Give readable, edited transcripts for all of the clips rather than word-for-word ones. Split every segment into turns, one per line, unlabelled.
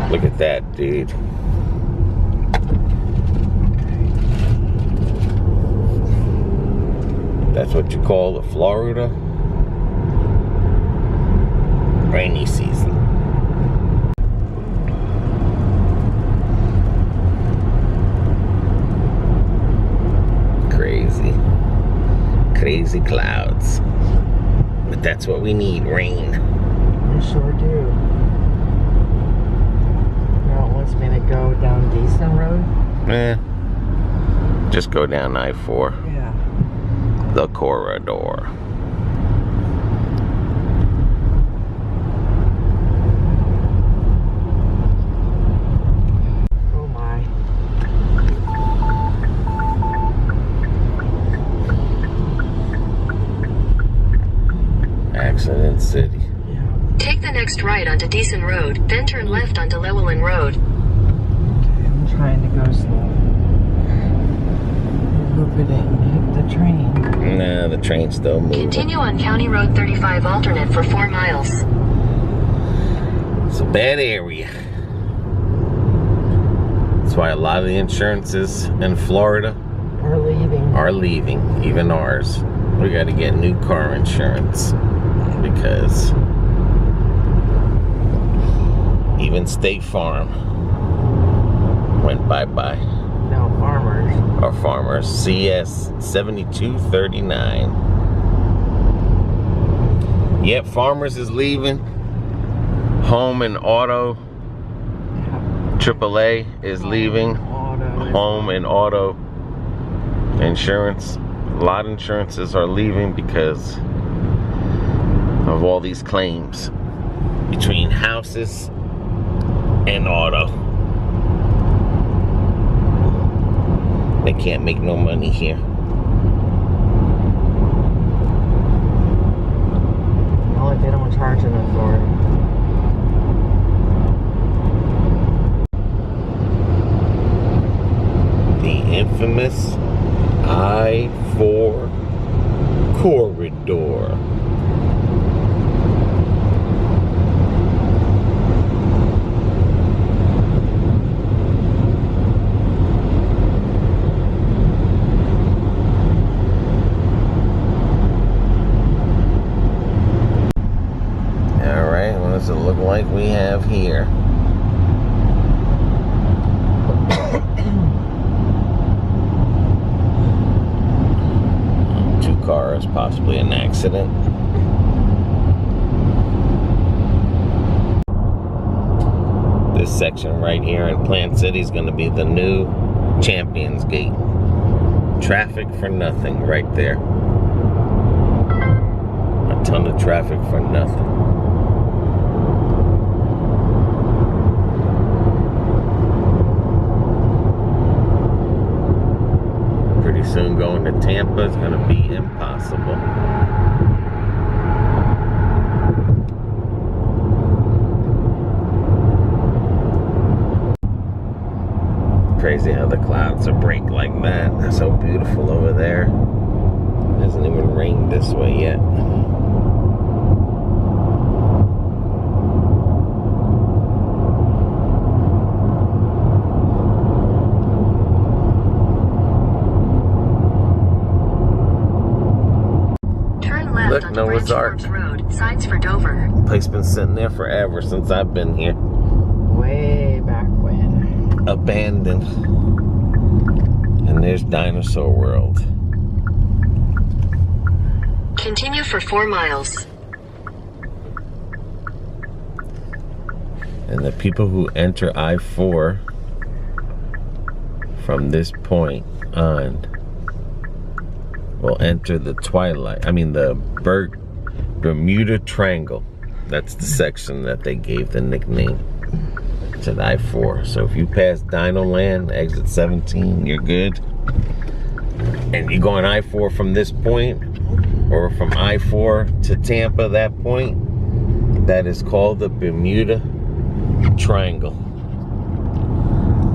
Look at that, dude. That's what you call the Florida rainy season. Crazy clouds. But that's what we need, rain.
We sure do. Now it wants me to go down Decent Road?
Just go down I-4.
Yeah.
The corridor.
Oh my.
Accident City.
Yeah.
Take the next right onto Decent Road, then turn left onto Lakeland Road.
Okay, I'm trying to go slow. I hope it didn't hit the train.
Nah, the train's still moving.
Continue on County Road 35 alternate for 4 miles.
It's a bad area. That's why a lot of the insurances in Florida
Are leaving.
even ours. We got to get new car insurance because even State Farm went bye-bye.
No, Farmers.
Our Farmers, CS 7239. Yep, Farmers is leaving. Home and Auto, AAA is leaving. Home and Auto Insurance. A lot of insurances are leaving because of all these claims between houses and auto. They can't make no money here.
Well, if they don't charge enough for it.
The infamous I-4 corridor. Alright, what does it look like we have here? Cars, possibly an accident. This section right here in Plant City is going to be the new Champions Gate. Traffic for nothing right there. A ton of traffic for nothing. Pretty soon going to Tampa is going to be impossible. Crazy how the clouds are break like that. That's so beautiful over there. It hasn't even rained this way yet. Look, Noah's Ark.
Road, signs for Dover.
Place been sitting there forever since I've been here.
Way back when.
Abandoned. And there's Dinosaur World.
Continue for 4 miles.
And the people who enter I-4 from this point on will enter the Bermuda Triangle. That's the section that they gave the nickname to the I-4. So if you pass Dino Land, exit 17, you're good. And you go on I-4 from this point, or from I-4 to Tampa, that point, that is called the Bermuda Triangle.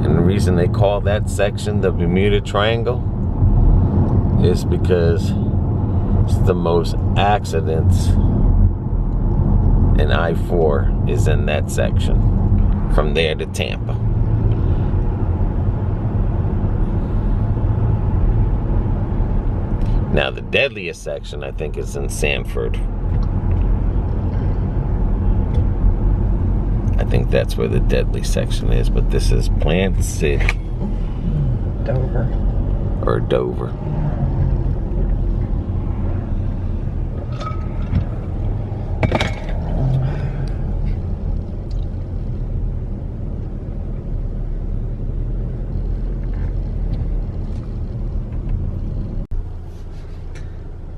And the reason they call that section the Bermuda Triangle is because it's the most accidents in I-4 is in that section from there to Tampa. Now the deadliest section, I think, is in Sanford. I think that's where the deadly section is, but this is Plant City.
Dover.
Or Dover.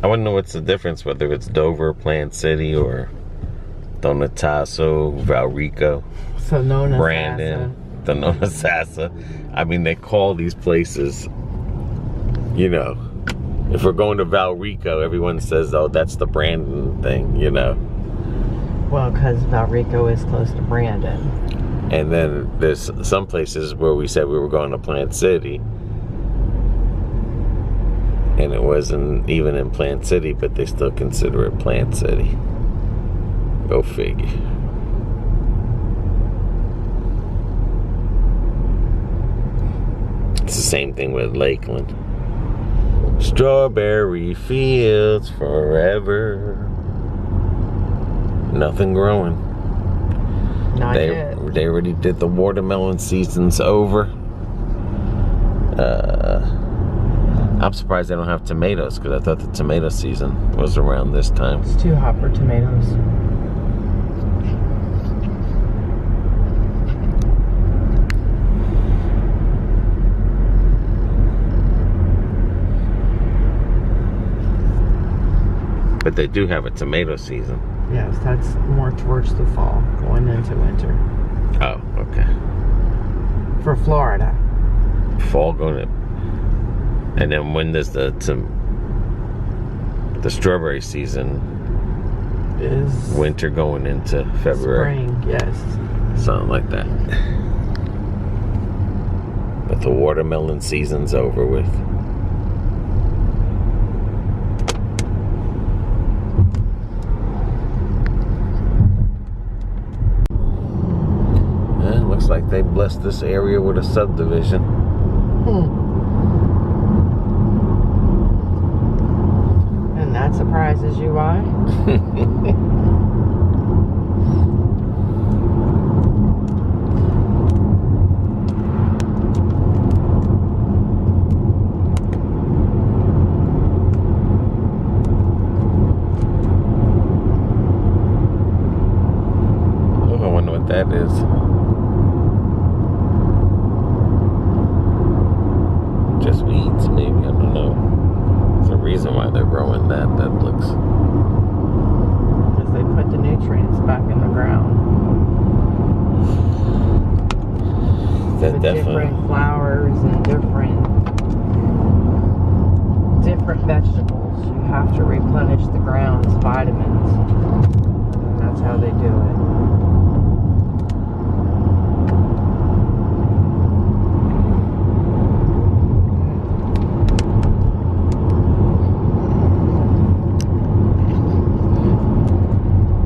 I wouldn't know what's the difference, whether it's Dover, Plant City, or Donatasso, Valrico,
So Nona
Brandon, the Nona Sassa. I mean, they call these places, you know, if we're going to Valrico, everyone says, oh, that's the Brandon thing, you know.
Well, because Valrico is close to Brandon.
And then there's some places where we said we were going to Plant City, and it wasn't even in Plant City, but they still consider it Plant City. Go figure. It's the same thing with Lakeland. Strawberry fields forever. Nothing growing.
Not yet.
They already did the watermelon season's over. I'm surprised they don't have tomatoes, because I thought the tomato season was around this time.
It's too hot for tomatoes.
But they do have a tomato season.
Yes, that's more towards the fall, going into winter.
Oh, okay.
For Florida.
Fall going to... And then when does the strawberry season?
Is
Winter going into February.
spring, yes.
Something like that. But the watermelon season's over with. And looks like they blessed this area with a subdivision.
And that surprises you, why?
Oh, I wonder what that is. Just weeds, maybe, I don't know. There's a reason why they're growing that. That looks...
Because they put the nutrients back in the ground.
That
With
definitely...
different flowers and different vegetables. You have to replenish the ground's vitamins. And that's how they do it.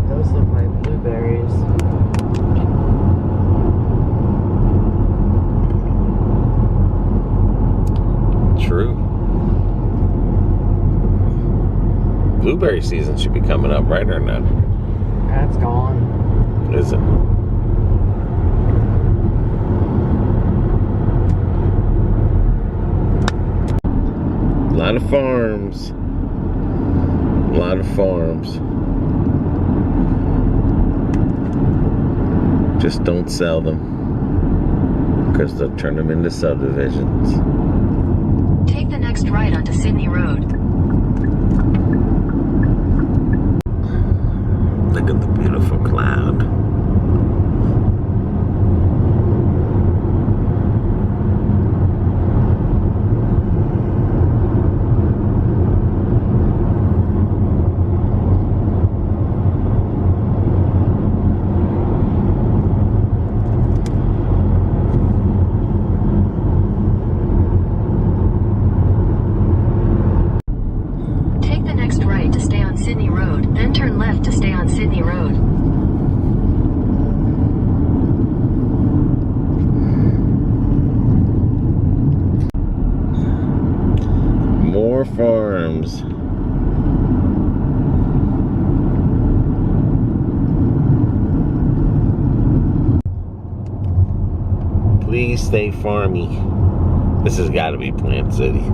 Those look like blueberries.
True. Blueberry season should be coming up, right, or no?
That's gone.
Is it? A lot of farms. A lot of farms. Just don't sell them, because they'll turn them into subdivisions.
Take the next right onto Sydney Road.
Look at the beautiful cloud.
Take the next right to stay on Sydney Road, then turn left to stay on Sydney Road.
farms. Please stay farmy. This has got to be Plant City.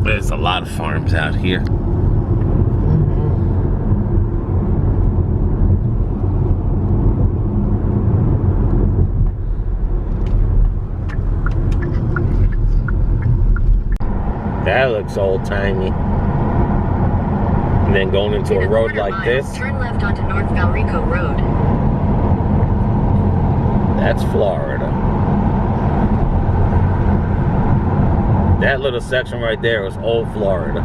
There's a lot of farms out here. That looks old-timey. And then going into a road like this.
Turn left onto North Valrico Road.
That's Florida. That little section right there was old Florida.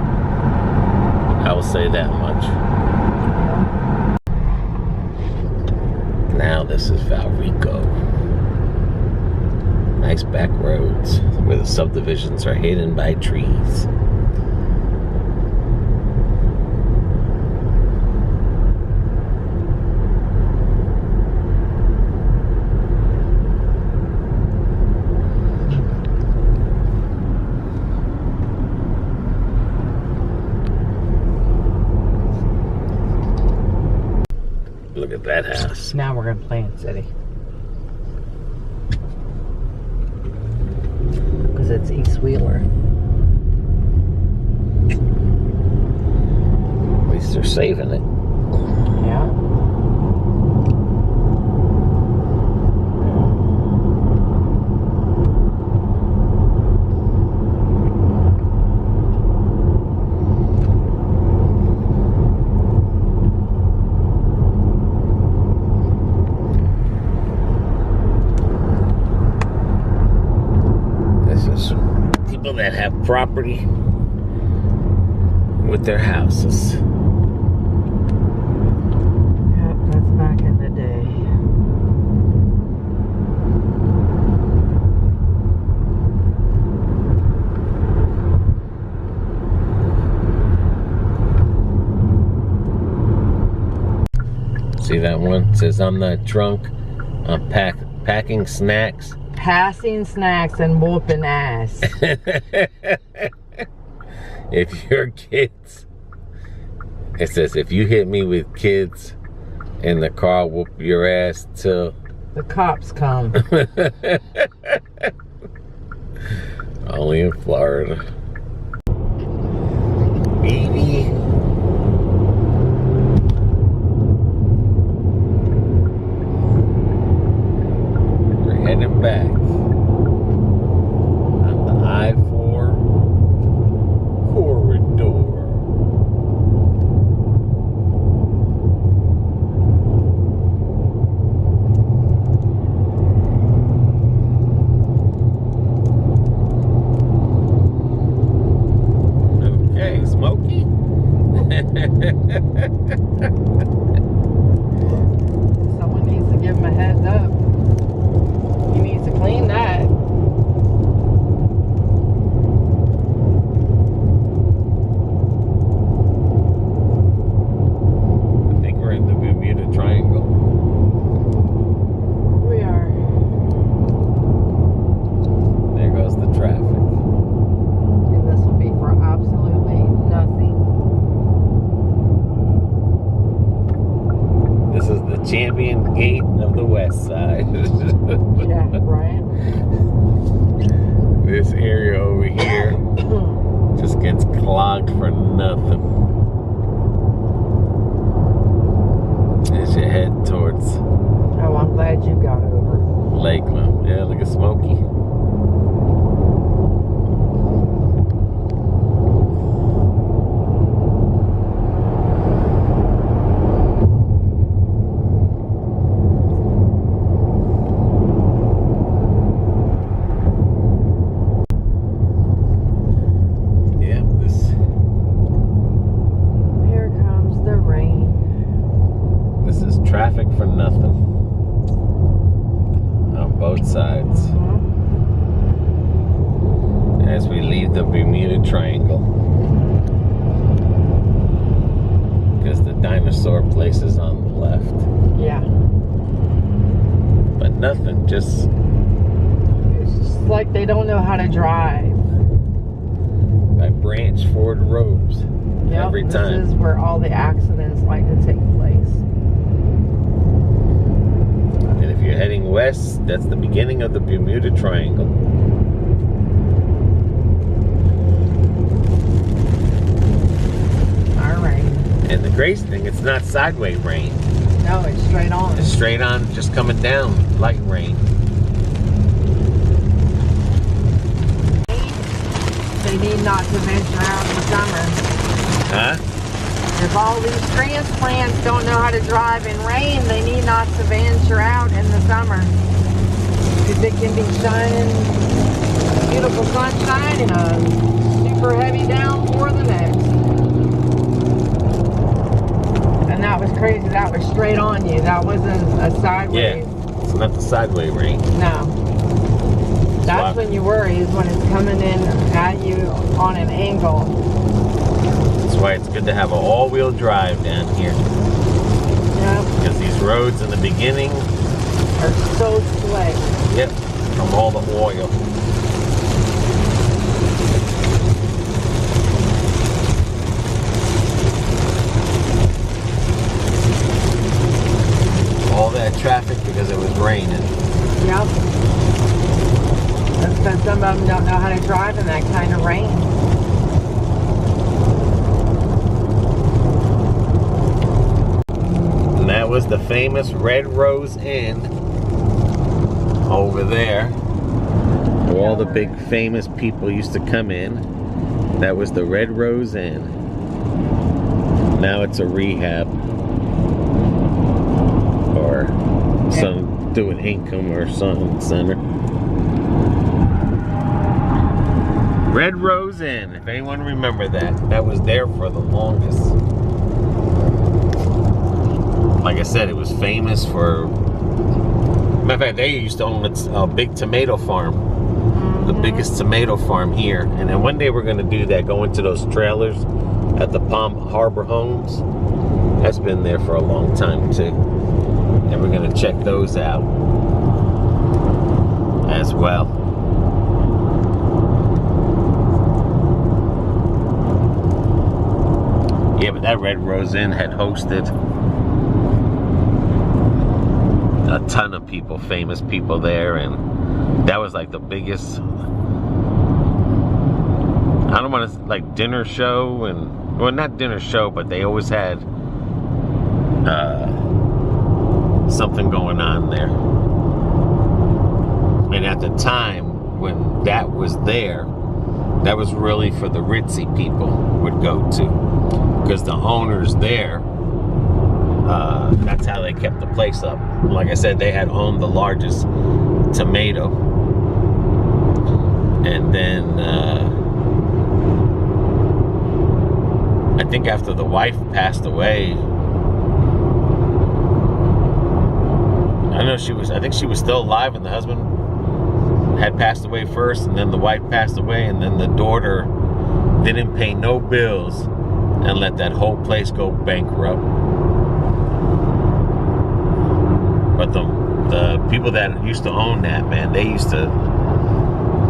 I will say that much. Now this is Valrico. Nice back roads where the subdivisions are hidden by trees. Look at that house.
Now we're in Plant City. Because it's East Wheeler.
At least they're saving it.
Yeah.
People that have property with their houses.
Yep, that's back in the day.
See that one? It says, I'm not drunk. I'm packing snacks.
Passing snacks and whooping ass.
If your kids, it says, if you hit me with kids in the car, whoop your ass till
the cops come.
Only in Florida. Baby. We're heading back on the I-4 corridor. Okay, Smokey.
Someone needs to give him a heads up. He needs to clean that.
I think we're in the Bermuda Triangle.
We are.
There goes the traffic.
And this will be for absolutely nothing.
This is the champion gate of the west side.
Yeah, right?
This area over here just gets clogged for nothing. As you head towards
Oh, I'm glad you got over.
Lakeland. Yeah, look at Smokey. Yeah,
Here comes the rain.
this is traffic for nothing on both sides as we leave the Bermuda Triangle, because the dinosaur place is on the left.
Yeah.
But nothing, just
It's just like they don't know how to drive.
I branch forward roads every time.
This is where all the accidents like to take place.
And if you're heading west, that's the beginning of the Bermuda Triangle.
All right.
And the great thing, it's not sideways rain.
No, it's straight on.
It's straight on, just coming down, light rain.
They need not to venture out in the summer.
Huh?
If all these transplants don't know how to drive in rain, they need not to venture out in the summer. Because it can be shining, beautiful sunshine and a super heavy downpour the next. And that was crazy. That was straight on you. That wasn't a sideways.
Yeah, it's not the sideways rain.
No. That's when you worry, is when it's coming in at you on an angle.
That's why it's good to have an all-wheel drive down here.
Yep.
Because these roads in the beginning
Are so slick.
yep, from all the oil. All that traffic because it was raining.
Yep. That's because some of them don't know how to drive in that kind of rain.
And that was the famous Red Rose Inn over there. Where all the big famous people used to come in. That was the Red Rose Inn. Now it's a rehab. Or some doing income or something center. Red Rose Inn, if anyone remember that. That was there for the longest. Like I said, it was famous for... Matter of fact, they used to own a big tomato farm. The biggest tomato farm here. And then one day we're going to do that, go into those trailers at the Palm Harbor Homes. That's been there for a long time too. And we're going to check those out as well. Yeah, but that Red Rose Inn had hosted a ton of people, famous people there, and that was like the biggest, I don't want to, like dinner show, and, well, not dinner show, but they always had something going on there. And at the time when that was there, that was really for the ritzy people would go to, because the owners there, that's how they kept the place up. Like I said, they had owned the largest tomato, and then I think after the wife passed away, I think she was still alive, and the husband had passed away first, and then the wife passed away, and then the daughter didn't pay no bills and let that whole place go bankrupt. But the people that used to own that, man,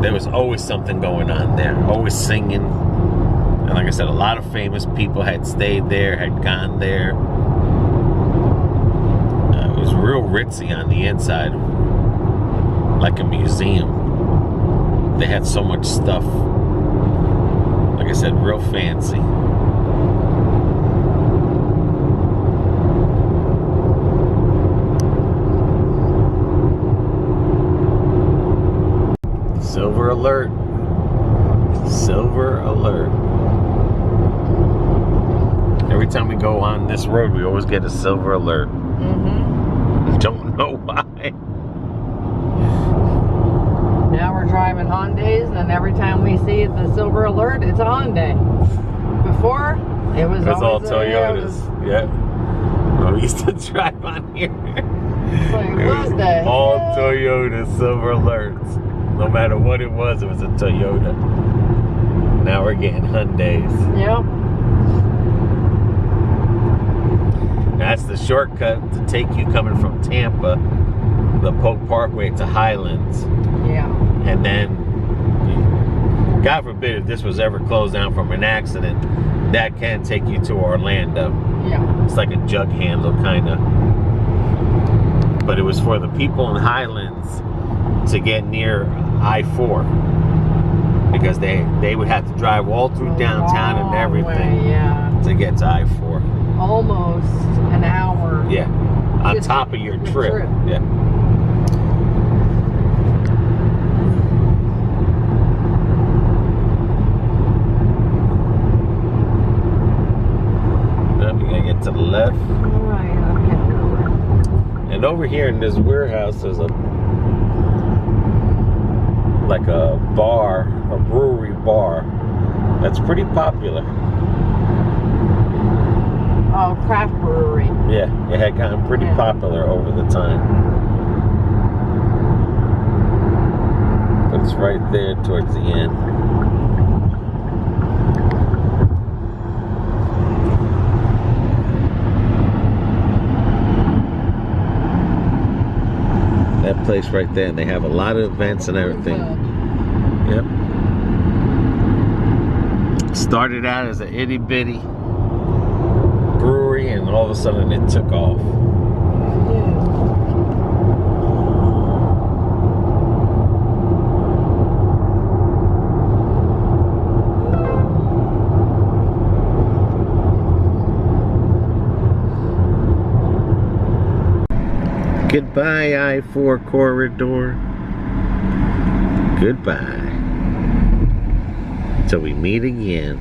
there was always something going on there, always singing. And like I said, a lot of famous people had stayed there, had gone there. It was real ritzy on the inside, like a museum. They had so much stuff. Like I said, real fancy. Silver alert. Silver alert. Every time we go on this road, we always get a silver alert. Don't know why.
Now we're driving Hyundais, and every time we see the silver alert, it's a Hyundai. Before, it was
all
always
Toyotas. Yeah. Well, we used to drive on here.
It's like,
It
what
was
the
all
hell?
Toyota silver alerts. No matter what it was a Toyota. Now we're getting Hyundais.
Yep.
That's the shortcut to take you coming from Tampa, the Polk Parkway to Highlands.
Yeah.
And then, God forbid if this was ever closed down from an accident, that can take you to Orlando.
Yeah.
It's like a jug handle kind of. But it was for the people in Highlands to get near I-4. Because they would have to drive all through downtown and everything to get to I-4.
Almost an hour.
Yeah. On top of your trip. Yeah. To the left.
Right, okay.
And over here in this warehouse there's like a bar, a brewery bar that's pretty popular.
Oh, craft brewery.
Yeah, it had gotten pretty popular over the time. But it's right there towards the end. That place right there, and they have a lot of events and everything. Yep. Started out as an itty bitty brewery, and all of a sudden it took off. Goodbye, I-4 corridor. Goodbye. Till we meet again.